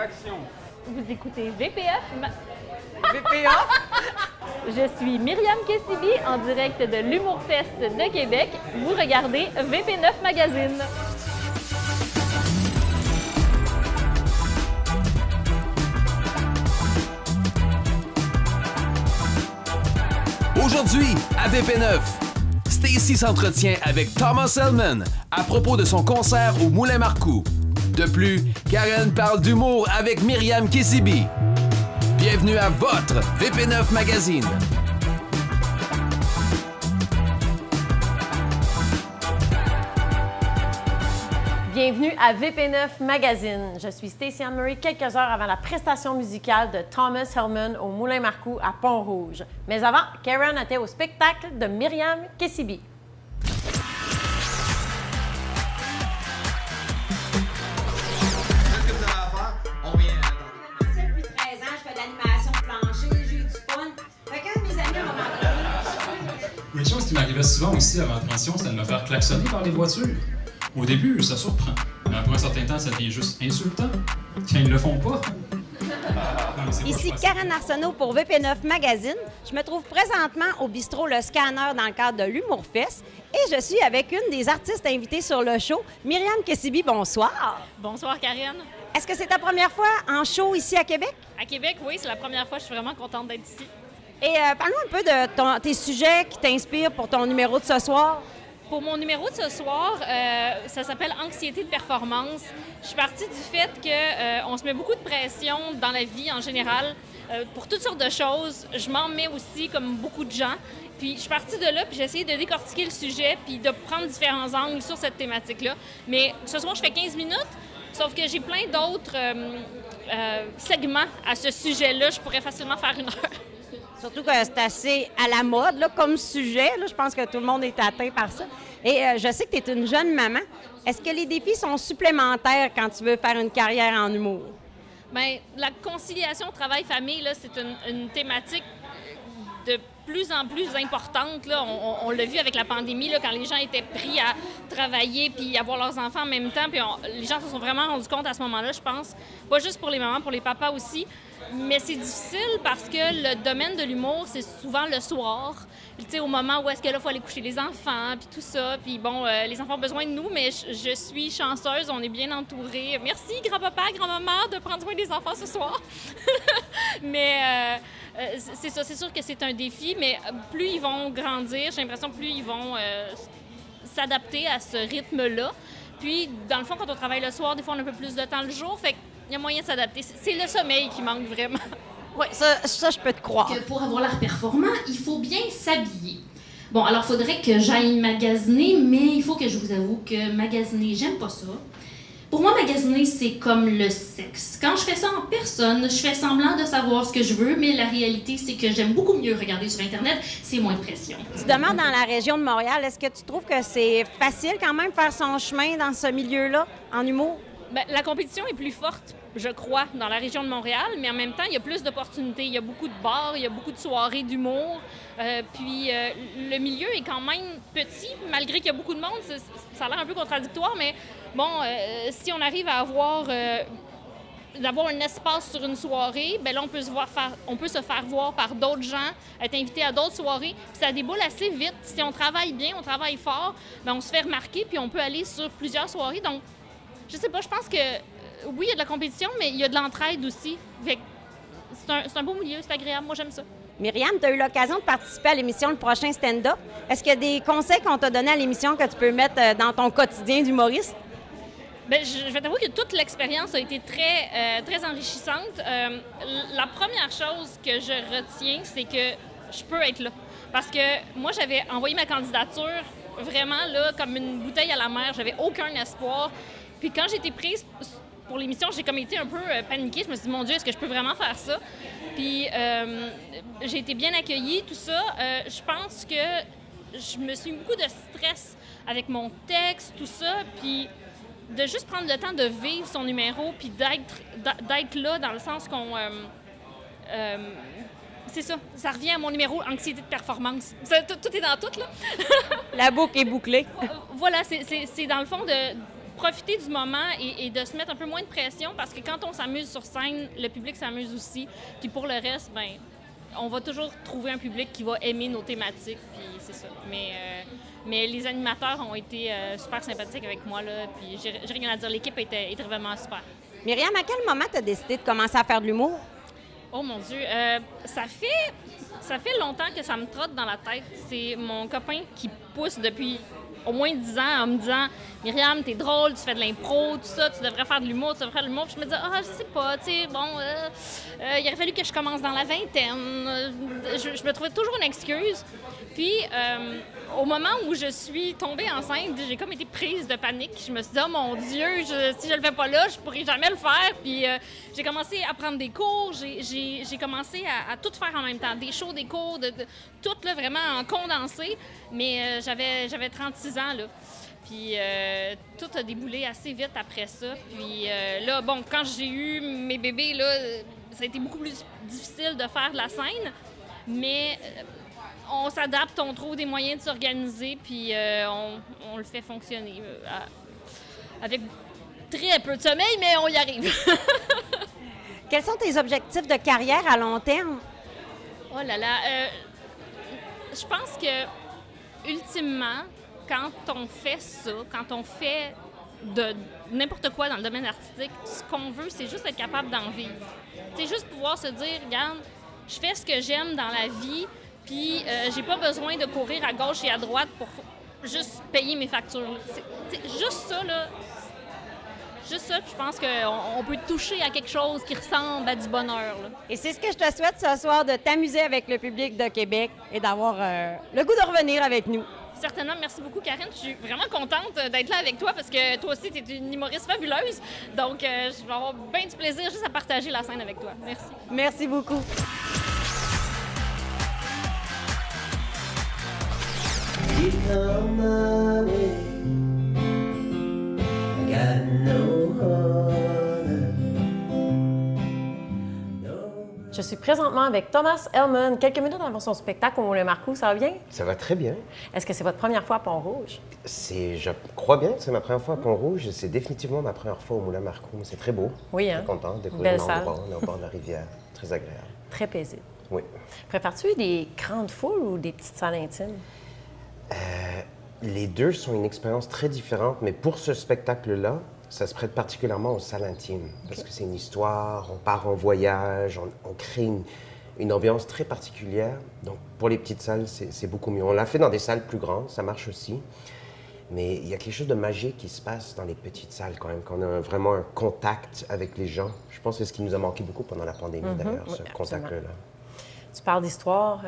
Action. Vous écoutez VPF. VPF? Je suis Myriam Kessibi, en direct de l'Humour Fest de Québec. Vous regardez VP9 Magazine. Aujourd'hui, à VP9, Stacy s'entretient avec Thomas Selman à propos de son concert au Moulin Marcoux. De plus, Karen parle d'humour avec Myriam Kessibi. Bienvenue à votre VP9 Magazine. Bienvenue à VP9 Magazine. Je suis Stacy Anne Murray, quelques heures avant la prestation musicale de Thomas Hellman au Moulin Marcoux à Pont-Rouge. Mais avant, Karen était au spectacle de Myriam Kessibi. Depuis 13 ans, je fais de l'animation de plancher, j'ai eu du fun. Fait que mes amis m'ont entendu. Une chose qui m'arrivait souvent aussi avant la transition, c'était de me faire klaxonner par les voitures. Au début, ça surprend. Mais après un certain temps, ça devient juste insultant. Tiens, ils le font pas. Ici Karen Arsenault pour VP9 Magazine. Je me trouve présentement au bistrot Le Scanner dans le cadre de l'Humour Fest et je suis avec une des artistes invitées sur le show, Myriam Kessibi. Bonsoir. Bonsoir, Karen. Est-ce que c'est ta première fois en show ici à Québec? À Québec, oui, c'est la première fois. Je suis vraiment contente d'être ici. Et parle-nous un peu de tes sujets qui t'inspirent pour ton numéro de ce soir. Pour mon numéro de ce soir, ça s'appelle « Anxiété de performance ». Je suis partie du fait qu'on se met beaucoup de pression dans la vie en général pour toutes sortes de choses. Je m'en mets aussi, comme beaucoup de gens. Puis je suis partie de là, puis j'ai essayé de décortiquer le sujet puis de prendre différents angles sur cette thématique-là. Mais ce soir, je fais 15 minutes, sauf que j'ai plein d'autres segments à ce sujet-là. Je pourrais facilement faire une heure. Surtout que c'est assez à la mode là, comme sujet. Là. Je pense que tout le monde est atteint par ça. Et je sais que tu es une jeune maman. Est-ce que les défis sont supplémentaires quand tu veux faire une carrière en humour? Bien, la conciliation travail-famille, là, c'est une thématique de plus en plus importante. Là. On l'a vu avec la pandémie, là, quand les gens étaient pris à travailler puis avoir leurs enfants en même temps. Puis les gens se sont vraiment rendus compte à ce moment-là, je pense. Pas juste pour les mamans, pour les papas aussi. Mais c'est difficile parce que le domaine de l'humour, c'est souvent le soir. Tu sais, au moment où est-ce que là, faut aller coucher les enfants, puis tout ça. Puis bon, les enfants ont besoin de nous, mais je suis chanceuse, on est bien entourés. Merci, grand-papa, grand-maman, de prendre soin des enfants ce soir. Mais c'est ça, c'est sûr que c'est un défi, mais plus ils vont grandir, j'ai l'impression que plus ils vont s'adapter à ce rythme-là. Puis, dans le fond, quand on travaille le soir, des fois, on a un peu plus de temps le jour, fait qu'il y a moyen de s'adapter. C'est le sommeil qui manque vraiment. Oui, ça, je peux te croire. Que pour avoir l'air performant, il faut bien s'habiller. Bon, alors, il faudrait que j'aille magasiner, mais il faut que je vous avoue que magasiner, j'aime pas ça. Pour moi, magasiner, c'est comme le sexe. Quand je fais ça en personne, je fais semblant de savoir ce que je veux, mais la réalité, c'est que j'aime beaucoup mieux regarder sur Internet, c'est moins de pression. Tu demeures dans la région de Montréal. Est-ce que tu trouves que c'est facile quand même faire son chemin dans ce milieu-là, en humour? Bien, la compétition est plus forte, je crois, dans la région de Montréal, mais en même temps, il y a plus d'opportunités. Il y a beaucoup de bars, il y a beaucoup de soirées d'humour. Puis le milieu est quand même petit, malgré qu'il y a beaucoup de monde. Ça a l'air un peu contradictoire, mais bon, si on arrive à d'avoir un espace sur une soirée, bien là, on peut se faire voir par d'autres gens, être invité à d'autres soirées, puis ça déboule assez vite. Si on travaille bien, on travaille fort, bien, on se fait remarquer, puis on peut aller sur plusieurs soirées. Donc, je sais pas, je pense que oui, il y a de la compétition, mais il y a de l'entraide aussi. Fait que c'est un beau milieu, c'est agréable. Moi, j'aime ça. Myriam, tu as eu l'occasion de participer à l'émission Le Prochain Stand-Up. Est-ce qu'il y a des conseils qu'on t'a donnés à l'émission que tu peux mettre dans ton quotidien d'humoriste? Bien, je vais t'avouer que toute l'expérience a été très enrichissante. La première chose que je retiens, c'est que je peux être là. Parce que moi, j'avais envoyé ma candidature vraiment là, comme une bouteille à la mer. J'avais aucun espoir. Puis quand j'ai été prise pour l'émission, j'ai comme été un peu paniquée. Je me suis dit, mon Dieu, est-ce que je peux vraiment faire ça? Puis j'ai été bien accueillie, tout ça. Je pense que je me suis mis beaucoup de stress avec mon texte, tout ça. Puis de juste prendre le temps de vivre son numéro puis d'être là dans le sens qu'on... c'est ça. Ça revient à mon numéro Anxiété de performance. Tout est dans tout, là. La boucle est bouclée. Voilà, c'est dans le fond profiter du moment et de se mettre un peu moins de pression parce que quand on s'amuse sur scène, le public s'amuse aussi. Puis pour le reste, ben on va toujours trouver un public qui va aimer nos thématiques, puis c'est ça. Mais les animateurs ont été super sympathiques avec moi, là, puis j'ai rien à dire. L'équipe était vraiment super. Myriam, à quel moment tu as décidé de commencer à faire de l'humour? Oh mon Dieu, ça fait longtemps que ça me trotte dans la tête. C'est mon copain qui pousse depuis au moins 10 ans en me disant « Myriam, t'es drôle, tu fais de l'impro, tout ça, tu devrais faire de l'humour, tu devrais faire de l'humour. » Puis je me disais « Ah, je sais pas, tu sais, bon, il aurait fallu que je commence dans la vingtaine. » Je me trouvais toujours une excuse. Puis, au moment où je suis tombée enceinte, j'ai comme été prise de panique. Je me suis dit « Oh mon Dieu, si je le fais pas là, je pourrai jamais le faire. » Puis, j'ai commencé à prendre des cours, j'ai commencé à tout faire en même temps. Des shows, des cours, tout là, vraiment en condensé. Mais j'avais 36 ans, là. Puis tout a déboulé assez vite après ça. Puis là, bon, quand j'ai eu mes bébés, là, ça a été beaucoup plus difficile de faire de la scène. Mais on s'adapte, on trouve des moyens de s'organiser, puis on le fait fonctionner. Avec très peu de sommeil, mais on y arrive. Quels sont tes objectifs de carrière à long terme? Oh là là, je pense que ultimement, quand on fait ça, quand on fait de n'importe quoi dans le domaine artistique, ce qu'on veut, c'est juste être capable d'en vivre. C'est juste pouvoir se dire, regarde, je fais ce que j'aime dans la vie, puis j'ai pas besoin de courir à gauche et à droite pour juste payer mes factures. C'est juste ça, là. Juste ça, puis je pense qu'on peut toucher à quelque chose qui ressemble à du bonheur, là. Et c'est ce que je te souhaite ce soir, de t'amuser avec le public de Québec et d'avoir le goût de revenir avec nous. Certainement. Merci beaucoup, Karine. Je suis vraiment contente d'être là avec toi parce que toi aussi, tu es une humoriste fabuleuse. Donc, je vais avoir bien du plaisir juste à partager la scène avec toi. Merci. Merci beaucoup. Je suis présentement avec Thomas Hellman, quelques minutes avant son spectacle au Moulin-Marcoux. Ça va bien? Ça va très bien. Est-ce que c'est votre première fois à Pont-Rouge? Je crois bien que c'est ma première fois à Pont-Rouge. C'est définitivement ma première fois au Moulin-Marcoux. C'est très beau. Oui, hein? Je suis content de découvrir Belle l'endroit. salle. On est au bord de la rivière. Très agréable. Très paisible. Oui. Préfères-tu des grandes foules ou des petites salles intimes? Les deux sont une expérience très différente, mais pour ce spectacle-là, ça se prête particulièrement aux salles intimes. Parce que c'est une histoire, on part en voyage, on crée une ambiance très particulière. Donc, pour les petites salles, c'est beaucoup mieux. On l'a fait dans des salles plus grandes, ça marche aussi. Mais il y a quelque chose de magique qui se passe dans les petites salles quand même, quand on a vraiment un contact avec les gens. Je pense que c'est ce qui nous a manqué beaucoup pendant la pandémie, d'ailleurs, oui, ce absolument. contact-là. Tu parles d'histoire.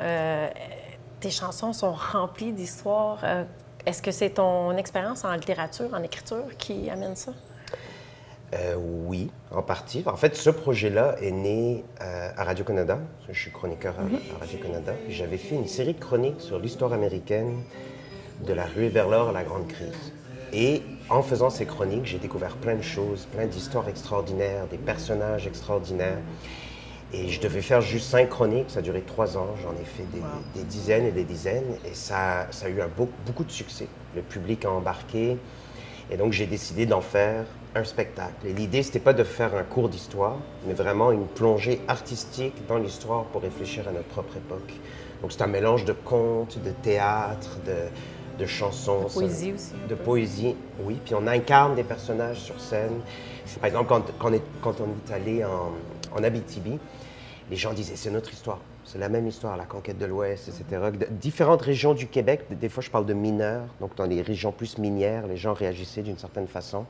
Tes chansons sont remplies d'histoires. Est-ce que c'est ton expérience en littérature, en écriture qui amène ça? Oui, en partie. En fait, ce projet-là est né à Radio-Canada. Je suis chroniqueur à Radio-Canada. J'avais fait une série de chroniques sur l'histoire américaine de la ruée vers l'or à la Grande Crise. Et en faisant ces chroniques, j'ai découvert plein de choses, plein d'histoires extraordinaires, des personnages extraordinaires. Et je devais faire juste 5 chroniques, ça a duré 3 ans, j'en ai fait des dizaines et des dizaines, et ça a eu beaucoup de succès. Le public a embarqué, et donc j'ai décidé d'en faire un spectacle. Et l'idée, c'était pas de faire un cours d'histoire, mais vraiment une plongée artistique dans l'histoire pour réfléchir à notre propre époque. Donc c'est un mélange de contes, de théâtre, de chansons. De poésie aussi. De poésie, oui. Puis on incarne des personnages sur scène. Par exemple, quand on est allé en Abitibi, les gens disaient, c'est notre histoire. C'est la même histoire, la conquête de l'Ouest, etc. Différentes régions du Québec, des fois je parle de mineurs, donc dans les régions plus minières, les gens réagissaient d'une certaine façon.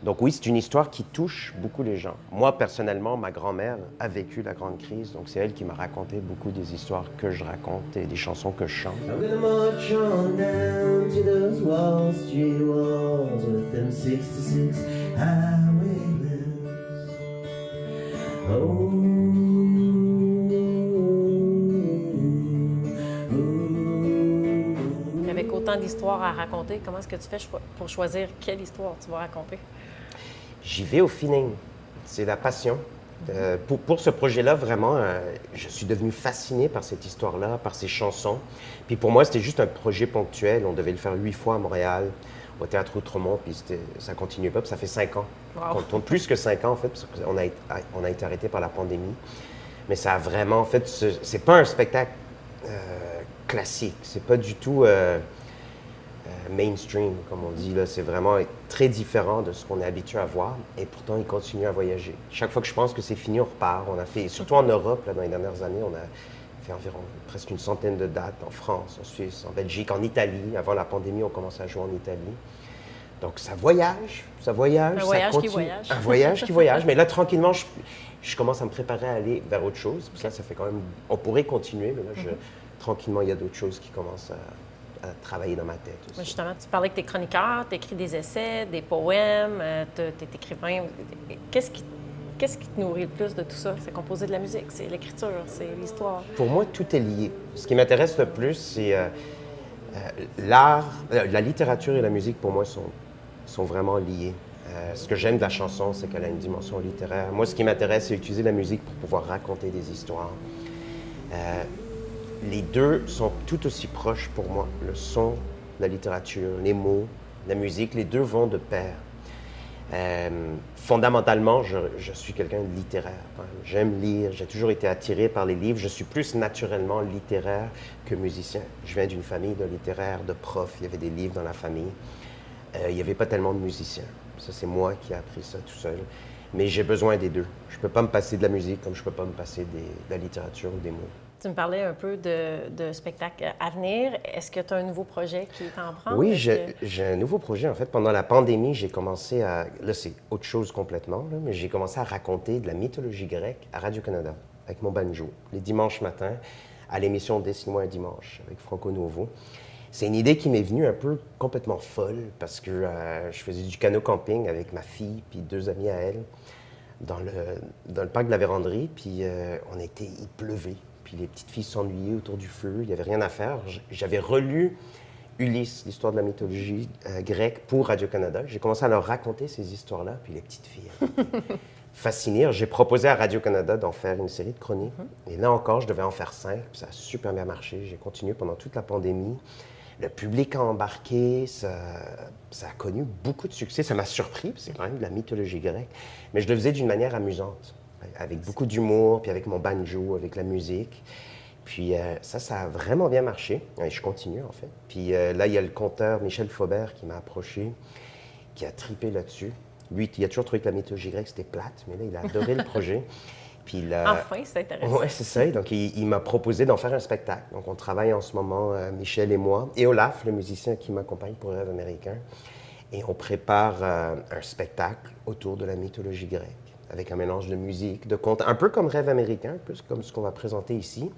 Donc oui, c'est une histoire qui touche beaucoup les gens. Moi, personnellement, ma grand-mère a vécu la Grande Crise, donc c'est elle qui m'a raconté beaucoup des histoires que je raconte et des chansons que je chante. I'm gonna march on down to those Wall Street walls with them 66 highway bills. Avec autant d'histoires à raconter, comment est-ce que tu fais pour choisir quelle histoire tu vas raconter? J'y vais au feeling. C'est la passion. Pour ce projet-là, vraiment, je suis devenu fasciné par cette histoire-là, par ces chansons. Puis pour moi, c'était juste un projet ponctuel. On devait le faire 8 fois à Montréal. au Théâtre Outremont, puis ça continuait pas, puis ça fait 5 ans. Wow. On tourne plus que 5 ans, en fait, parce qu'on a été arrêté par la pandémie. Mais ça a vraiment, en fait, c'est pas un spectacle classique, c'est pas du tout mainstream, comme on dit, là. C'est vraiment très différent de ce qu'on est habitué à voir, et pourtant, il continue à voyager. Chaque fois que je pense que c'est fini, on repart. On a fait, surtout en Europe, là, dans les dernières années, on a fait environ presque une centaine de dates en France, en Suisse, en Belgique, en Italie. Avant la pandémie, on commençait à jouer en Italie. Donc, ça voyage, Un voyage qui voyage. Un voyage qui voyage. Mais là, tranquillement, je commence à me préparer à aller vers autre chose. Puis ça fait quand même... On pourrait continuer, mais là, tranquillement, il y a d'autres choses qui commencent à travailler dans ma tête aussi. Justement, tu parlais que tu es chroniqueur, tu écris des essais, des poèmes, tu es écrivain. Qu'est-ce qui te nourrit le plus de tout ça? C'est composer de la musique, c'est l'écriture, c'est l'histoire. Pour moi, tout est lié. Ce qui m'intéresse le plus, c'est l'art, la littérature et la musique, pour moi, sont vraiment liés. Ce que j'aime de la chanson, c'est qu'elle a une dimension littéraire. Moi, ce qui m'intéresse, c'est utiliser la musique pour pouvoir raconter des histoires. Les deux sont tout aussi proches pour moi. Le son, la littérature, les mots, la musique, les deux vont de pair. Fondamentalement, je suis quelqu'un de littéraire. J'aime lire, j'ai toujours été attiré par les livres. Je suis plus naturellement littéraire que musicien. Je viens d'une famille de littéraires, de profs. Il y avait des livres dans la famille. Il n'y avait pas tellement de musiciens. Ça, c'est moi qui ai appris ça tout seul. Mais j'ai besoin des deux. Je ne peux pas me passer de la musique comme je ne peux pas me passer de la littérature ou des mots. Tu me parlais un peu de spectacles à venir. Est-ce que tu as un nouveau projet qui t'en prend? Oui, j'ai un nouveau projet. En fait, pendant la pandémie, j'ai commencé à... Là, c'est autre chose complètement, là, mais j'ai commencé à raconter de la mythologie grecque à Radio-Canada avec mon banjo, les dimanches matins, à l'émission Dessine-moi un dimanche avec Franco Nuovo. C'est une idée qui m'est venue un peu complètement folle parce que je faisais du canot-camping avec ma fille puis 2 amis à elle dans le parc de la Vérandrie, puis il pleuvait. Puis les petites filles s'ennuyaient autour du feu, il n'y avait rien à faire. J'avais relu Ulysse, l'histoire de la mythologie grecque, pour Radio-Canada. J'ai commencé à leur raconter ces histoires-là, puis les petites filles étaient fascinées. J'ai proposé à Radio-Canada d'en faire une série de chroniques. Et là encore, je devais en faire 5, puis ça a super bien marché. J'ai continué pendant toute la pandémie. Le public a embarqué, ça a connu beaucoup de succès. Ça m'a surpris, c'est quand même de la mythologie grecque. Mais je le faisais d'une manière amusante, avec beaucoup d'humour, puis avec mon banjo, avec la musique. Puis ça a vraiment bien marché. Et je continue, en fait. Puis là, il y a le conteur Michel Faubert qui m'a approché, qui a tripé là-dessus. Lui, il a toujours trouvé que la mythologie grecque, c'était plate, mais là, il a adoré le projet. Puis enfin, c'est intéressant. Oui, c'est ça. Donc, il m'a proposé d'en faire un spectacle. Donc, on travaille en ce moment, Michel et moi, et Olaf, le musicien qui m'accompagne pour Rêve américain. Et on prépare un spectacle autour de la mythologie grecque, avec un mélange de musique, de contes, un peu comme Rêve américain, un peu comme ce qu'on va présenter ici,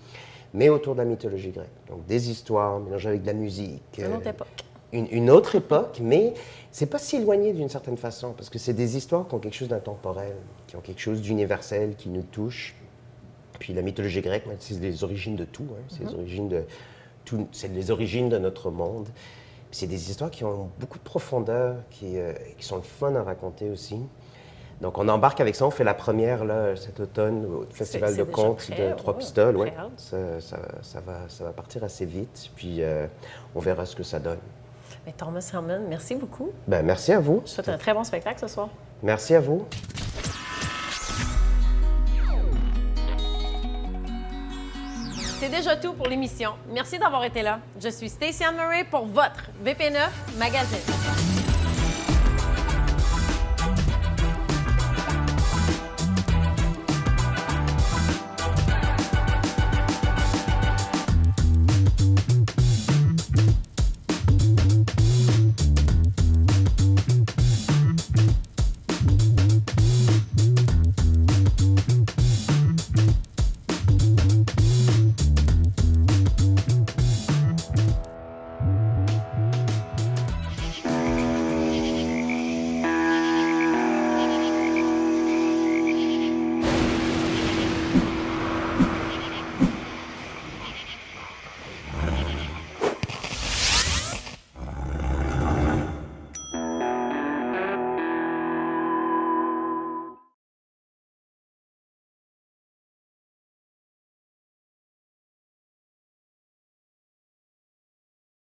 mais autour de la mythologie grecque. Donc, des histoires mélangées avec de la musique. Une autre époque. Une autre époque, mais c'est pas si éloigné d'une certaine façon, parce que c'est des histoires qui ont quelque chose d'intemporel, qui ont quelque chose d'universel, qui nous touche. Puis la mythologie grecque, c'est les origines de tout, hein. C'est les origines de tout, c'est les origines de notre monde. Puis c'est des histoires qui ont beaucoup de profondeur, qui sont le fun à raconter aussi. Donc on embarque avec ça, on fait la première là, cet automne au Festival de contes de Trois-Pistoles. Ouais. Ça va partir assez vite, puis on verra ce que ça donne. Mais Thomas Hellman, merci beaucoup. Ben, merci à vous. Je te souhaite un très bon spectacle ce soir. Merci à vous. C'est déjà tout pour l'émission. Merci d'avoir été là. Je suis Stacey Anne Murray pour votre VP9 Magazine.